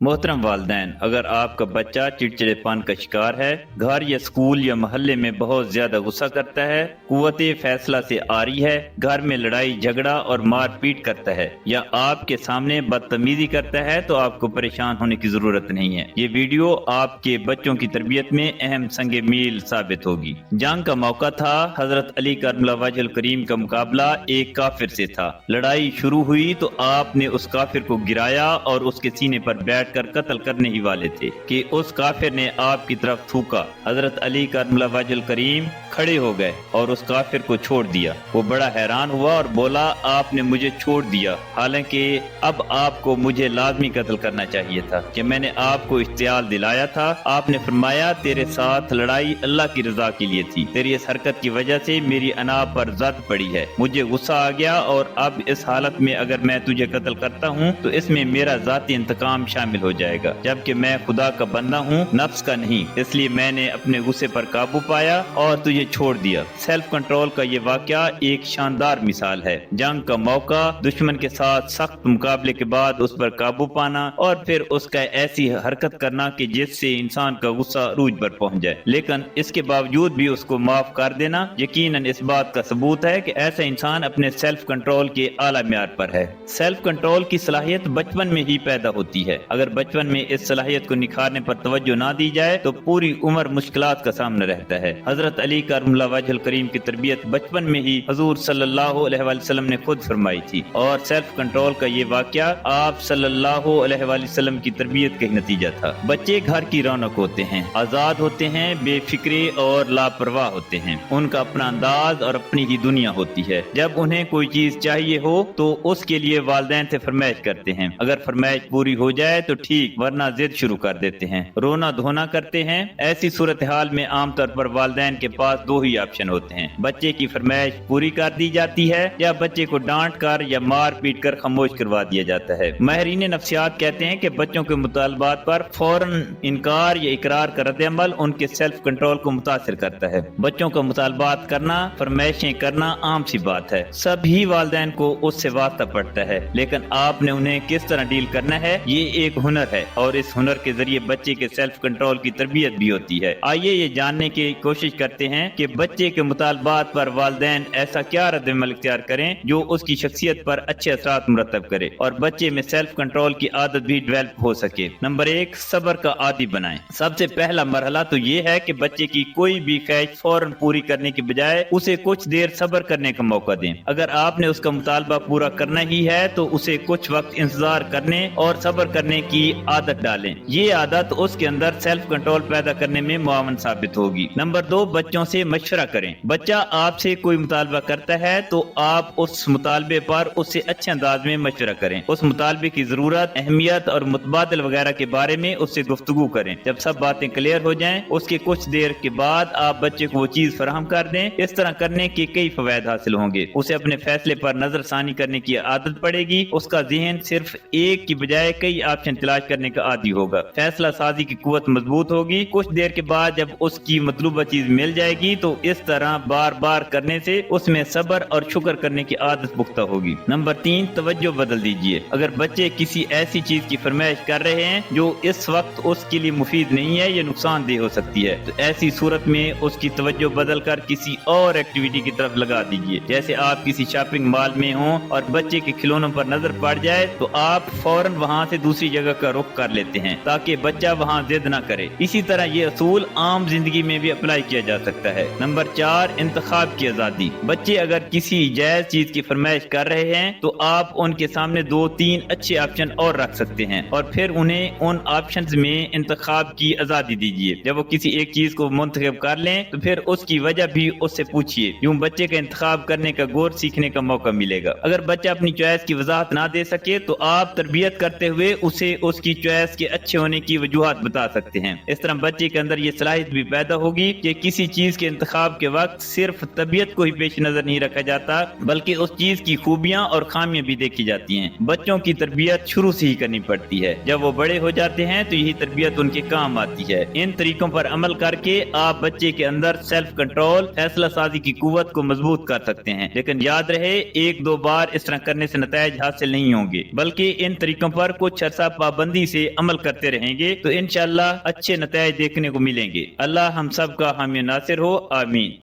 मोहतरम वालिदैन, अगर आपका बच्चा चिड़चिड़ेपन का शिकार है, घर या स्कूल या मोहल्ले में बहुत ज्यादा गुस्सा करता है, कुव्वते फैसला से आरी है, घर में लड़ाई झगड़ा और मार पीट करता है या आपके सामने बदतमीजी करता है, तो आपको परेशान होने की जरूरत नहीं है। ये वीडियो आपके बच्चों की तरबियत में अहम संग मील साबित होगी। जंग का मौका था। हजरत अली करमुल्लाह वजहुल करीम का मुकाबला एक काफिर से था। लड़ाई शुरू हुई तो आपने उस काफिर को गिराया और उसके सीने पर बैठ कर कत्ल करने ही वाले थे कि उस काफिर ने आपकी तरफ थूका। हजरत अली करमुल्लाह वजहुल करीम खड़े हो गए और उस काफिर को छोड़ दिया। वो बड़ा हैरान हुआ और बोला, आपने मुझे छोड़ दिया, हालांकि अब आपको मुझे लाजमी कत्ल करना चाहिए था कि मैंने आपको इख्तियार दिलाया था। आपने फरमाया, तेरे साथ लड़ाई अल्लाह की रजा के लिए थी, तेरी इस हरकत की वजह से मेरी अना पर जद पड़ी है, मुझे गुस्सा आ गया और अब इस हालत में अगर मैं तुझे कत्ल करता हूँ तो इसमें मेरा जाती इंतकाम शामिल हो जाएगा, जबकि मैं खुदा का बंदा हूँ, नफ्स का नहीं। इसलिए मैंने अपने गुस्से पर काबू पाया और तुझे छोड़ दिया। सेल्फ कंट्रोल का ये वाकया एक शानदार मिसाल है। जंग का मौका, दुश्मन के साथ सख्त मुकाबले के बाद उस पर काबू पाना और फिर उसका ऐसी हरकत करना कि जिससे इंसान का गुस्सा अरूज पर पहुंच जाए, लेकिन इसके बावजूद भी उसको माफ कर देना यकीनन इस बात का सबूत है कि ऐसा इंसान अपने सेल्फ कंट्रोल के आला म्यार पर है। सेल्फ कंट्रोल की सलाहियत बचपन में ही पैदा होती है। अगर बचपन में इस सलाहियत को निखारने पर तवज्जो ना दी जाए तो पूरी उम्र मुश्किलात का सामना रहता है। हजरत अली करमुल्लाह वजहुल करीम की तरबियत बचपन में ही हुजूर सल्लल्लाहु अलैहि वसल्लम ने खुद फरमाई थी और सेल्फ कंट्रोल का ये वाकया आप सल्लल्लाहु अलैहि वसल्लम की तरबियत का नतीजा था। बच्चे घर की रौनक होते हैं, आजाद होते हैं, बेफिक्रे और लापरवाह होते हैं। उनका अपना अंदाज और अपनी ही दुनिया होती है। जब उन्हें कोई चीज चाहिए हो तो उसके लिए वालिदैन से फरमाइश करते हैं। अगर फरमाइश पूरी हो जाए तो ठीक, वरना जिद शुरू कर देते हैं, रोना धोना करते हैं। ऐसी सूरत हाल में आमतौर पर वालिदैन के पास दो ही ऑप्शन होते हैं, बच्चे की फरमाइश पूरी कर दी जाती है या बच्चे को डांट कर या मार पीट कर खामोश करवा दिया जाता है। माहिरीन नफ्सियात कहते हैं कि बच्चों के मुतालबात पर फौरन इनकार या इकरार का रद्द-ए-अमल उनके सेल्फ कंट्रोल को मुतासिर करता है। बच्चों का मुतालबात करना, फरमाइशें करना आम सी बात है, सभी वालिदैन को उससे वास्ता पड़ता है, लेकिन आपने उन्हें किस तरह डील करना है ये एक हुनर है और इस हुनर के जरिए बच्चे के सेल्फ कंट्रोल की तरबियत भी होती है। आइए ये जानने की कोशिश करते हैं कि बच्चे के मुतालबात पर वालिदैन ऐसा क्या रद्द-ए-अमल इख्तियार करें जो उसकी शख्सियत पर अच्छे असरात मुरतब करे और बच्चे में सेल्फ कंट्रोल की आदत भी डेवलप हो सके। नंबर 1, सब्र का आदी बनाएं। सबसे पहला मरहला तो ये है कि बच्चे की कोई भी ख्वाहिश फौरन पूरी करने की बजाय उसे कुछ देर सब्र करने का मौका दें। अगर आपने उसका मुतालबा पूरा करना ही है तो उसे कुछ वक्त इंतजार करने और सब्र करने की आदत डालें। ये आदत उसके अंदर सेल्फ कंट्रोल पैदा करने में मुआवन साबित होगी। नंबर 2, बच्चों से मशवरा करें। बच्चा आपसे कोई मुतालबा करता है तो आप उस मुतालबे पर उससे अच्छे अंदाज में मशवरा करें। उस मुतालबे की जरूरत, अहमियत और मुतबादिल वगैरह के बारे में उससे गुफ्तगू करें। जब सब बातें क्लियर हो जाएं, उसके कुछ देर के बाद आप बच्चे को वो चीज फराहम कर दें। इस तरह करने के कई फवायद हासिल होंगे। उसे अपने फैसले पर नजरसानी करने की आदत पड़ेगी। उसका ज़हन सिर्फ एक की बजाय कई ऑप्शन तलाश करने का आदी होगा। फैसला साजी की कुव्वत मजबूत होगी। कुछ देर के बाद जब उसकी मतलूबा चीज मिल जाएगी तो इस तरह बार बार करने से उसमें सब्र और शुक्र करने की आदत पुख्ता होगी। नंबर 3, तवज्जो बदल दीजिए। अगर बच्चे किसी ऐसी चीज की फरमाइश कर रहे हैं जो इस वक्त उसके लिए मुफीद नहीं है या नुकसानदेह हो सकती है, तो ऐसी सूरत में उसकी तवज्जो बदल कर किसी और एक्टिविटी की तरफ लगा दीजिए। जैसे आप किसी शॉपिंग मॉल में हों और बच्चे के खिलौनों पर नजर पड़ जाए तो आप फौरन वहाँ से दूसरी जगह का रुख कर लेते हैं ताकि बच्चा वहाँ जिद न करे। इसी तरह ये असूल आम जिंदगी में भी अप्लाई किया जा सकता है। नंबर 4, इंतखाब की आजादी। बच्चे अगर किसी जायज चीज की फरमाइश कर रहे हैं तो आप उनके सामने 2-3 अच्छे ऑप्शन और रख सकते हैं और फिर उन्हें उन ऑप्शंस में इंतखाब की आजादी दीजिए। जब वो किसी एक चीज को मुंतखब कर लें तो फिर उसकी वजह भी उससे पूछिए। यूं बच्चे का इंतखाब करने का गौर सीखने का मौका मिलेगा। अगर बच्चा अपनी चॉइस की वजाहत ना दे सके तो आप तरबियत करते हुए उसे उसकी चॉइस के अच्छे होने की वजूहत बता सकते हैं। इस तरह बच्चे के अंदर ये सलाहियत भी पैदा होगी कि किसी चीज के इंतखाब के वक्त सिर्फ तबीयत को ही पेश नजर नहीं रखा जाता बल्कि उस चीज की खूबियां और खामियां भी देखी जाती हैं। बच्चों की तरबियत शुरू से ही करनी पड़ती है। जब वो बड़े हो जाते हैं तो यही तरबियत उनके काम आती है। इन तरीकों पर अमल करके आप बच्चे के अंदर सेल्फ कंट्रोल, फैसला فیصلہ سازی کی قوت کو مضبوط کر سکتے ہیں. لیکن یاد رہے، ایک دو بار اس طرح کرنے سے نتائج حاصل نہیں ہوں گے، بلکہ ان طریقوں پر کچھ عرصہ پابندی سے عمل کرتے رہیں گے تو انشاءاللہ اچھے نتائج دیکھنے کو ملیں گے. اللہ ہم سب کا حامی ناصر ہو، آمین.